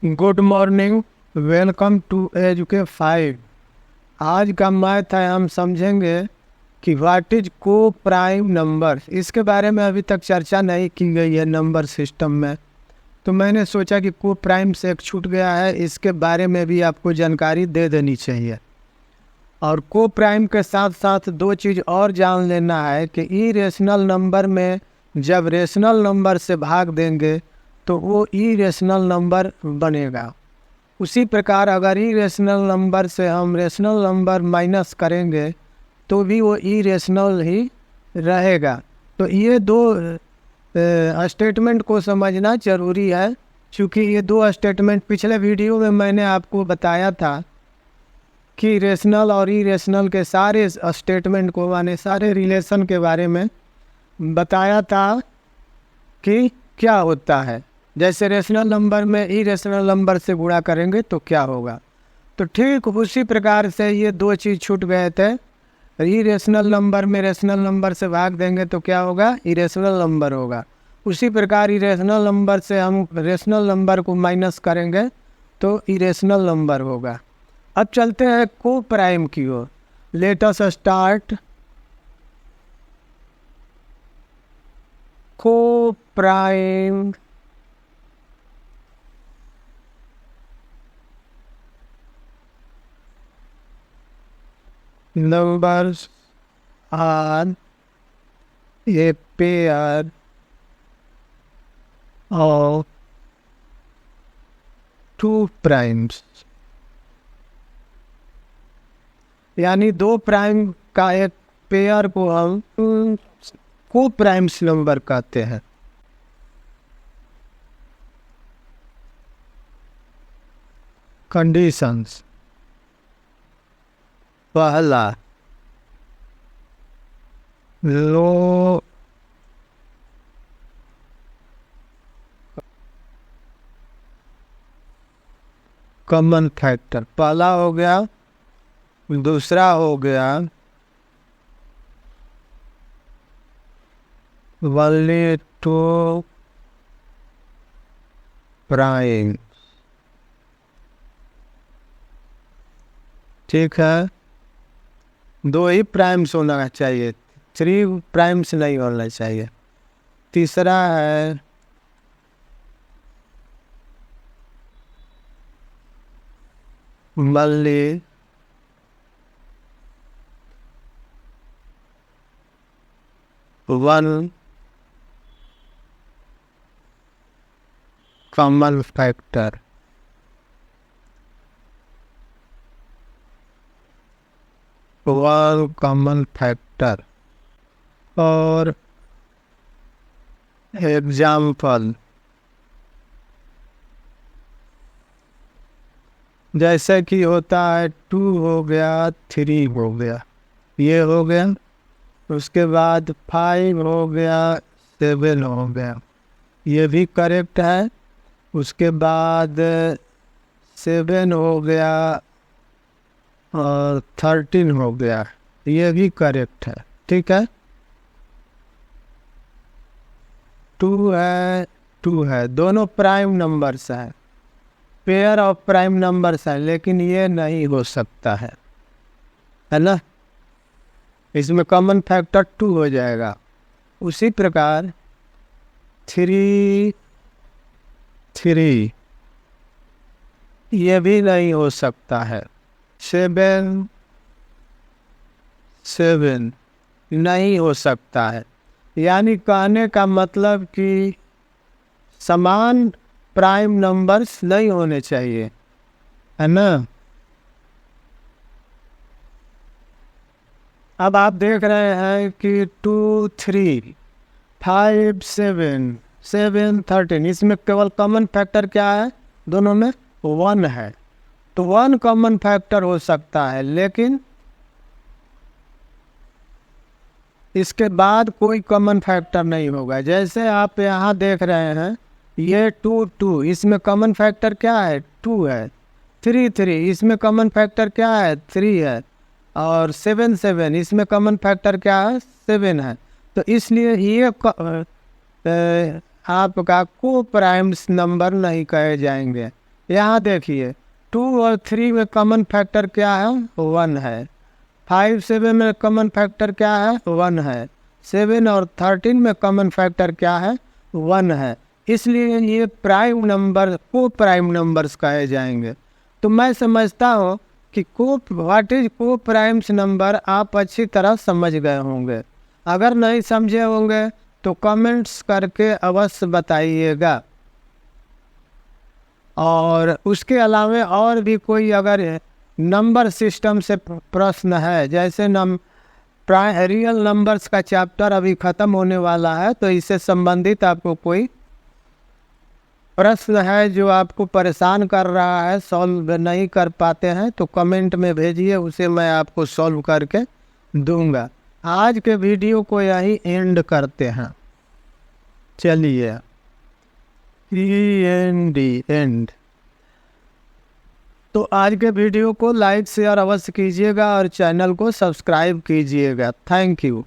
Good morning, welcome to एजुके 5। आज का मैथ है, हम समझेंगे कि what is coprime number. इसके बारे में अभी तक चर्चा नहीं की गई है नंबर सिस्टम में, तो मैंने सोचा कि को प्राइम से एक छूट गया है, इसके बारे में भी आपको जानकारी दे देनी चाहिए। और को प्राइम के साथ साथ दो चीज़ और जान लेना है कि इरेशनल नंबर में जब रेशनल नंबर से भाग देंगे तो वो इरेशनल नंबर बनेगा। उसी प्रकार अगर इरेशनल नंबर से हम रेशनल नंबर माइनस करेंगे तो भी वो इरेशनल ही रहेगा। तो ये दो स्टेटमेंट को समझना ज़रूरी है, क्योंकि ये दो स्टेटमेंट पिछले वीडियो में मैंने आपको बताया था कि रेशनल और इरेशनल के सारे स्टेटमेंट को, माने सारे रिलेशन के बारे में बताया था कि क्या होता है। जैसे रेशनल नंबर में इरेशनल नंबर से गुणा करेंगे तो क्या होगा। तो ठीक उसी प्रकार से ये दो चीज़ छूट गए थे। इरेशनल नंबर में रेशनल नंबर से भाग देंगे तो क्या होगा, इरेशनल नंबर होगा। उसी प्रकार इरेशनल नंबर से हम रेशनल नंबर को माइनस करेंगे तो इरेशनल नंबर होगा। अब चलते हैं को प्राइम की ओर। लेट अस स्टार्ट को prime numbers are a pair of two primes, यानी दो प्राइम का एक पेयर को हम को प्राइम्स नंबर कहते हैं। कंडीशंस: पहला, लो कॉमन फैक्टर, पहला हो गया। दूसरा हो गया ओनली टू प्राइम। ठीक है, दो ही प्राइम्स होना चाहिए, थ्री प्राइम्स नहीं होना चाहिए। तीसरा है only one common factor. One common factor. और एग्जाम्पल, जैसे कि होता है 2 हो गया, 3 हो गया, ये हो गया। उसके बाद 5 हो गया, 7 हो गया, ये भी करेक्ट है। उसके बाद 7 हो गया और 13 हो गया, ये भी करेक्ट है। ठीक है, 2 है, दोनों प्राइम नंबर्स हैं, पेयर ऑफ प्राइम नंबर्स हैं, लेकिन ये नहीं हो सकता है ना, इसमें कॉमन फैक्टर 2 हो जाएगा। उसी प्रकार 3 ये भी नहीं हो सकता है। 7 नहीं हो सकता है। यानी कहने का मतलब कि समान प्राइम नंबर्स नहीं होने चाहिए, है ना। अब आप देख रहे हैं कि 2, 3, 5, 7, 13, इसमें केवल कॉमन फैक्टर क्या है, दोनों में 1 है। तो 1 कॉमन फैक्टर हो सकता है, लेकिन इसके बाद कोई कॉमन फैक्टर नहीं होगा। जैसे आप यहाँ देख रहे हैं, ये 2, इसमें कॉमन फैक्टर क्या है, 2 है। 3, इसमें कॉमन फैक्टर क्या है, 3 है। और 7, इसमें कॉमन फैक्टर क्या है, 7 है। तो इसलिए ये आपका को प्राइम्स नंबर नहीं कहे जाएंगे, यहाँ देखिए 2 और 3 में कॉमन फैक्टर क्या है, 1 है। 5 7 में कॉमन फैक्टर क्या है, 1 है। 7 और 13 में कॉमन फैक्टर क्या है, 1 है। इसलिए ये प्राइम नंबर को प्राइम नंबर्स कहे जाएंगे। तो मैं समझता हूँ कि व्हाट इज को प्राइम्स नंबर आप अच्छी तरह समझ गए होंगे। अगर नहीं समझे होंगे तो कमेंट्स करके अवश्य बताइएगा। और उसके अलावा और भी कोई अगर नंबर सिस्टम से प्रश्न है, जैसे रियल नंबर्स का चैप्टर अभी ख़त्म होने वाला है, तो इससे संबंधित आपको कोई प्रश्न है जो आपको परेशान कर रहा है, सॉल्व नहीं कर पाते हैं, तो कमेंट में भेजिए, उसे मैं आपको सॉल्व करके दूंगा। आज के वीडियो को यही एंड करते हैं। चलिए, एंड। तो आज के वीडियो को लाइक शेयर अवश्य कीजिएगा और चैनल को सब्सक्राइब कीजिएगा। Thank you.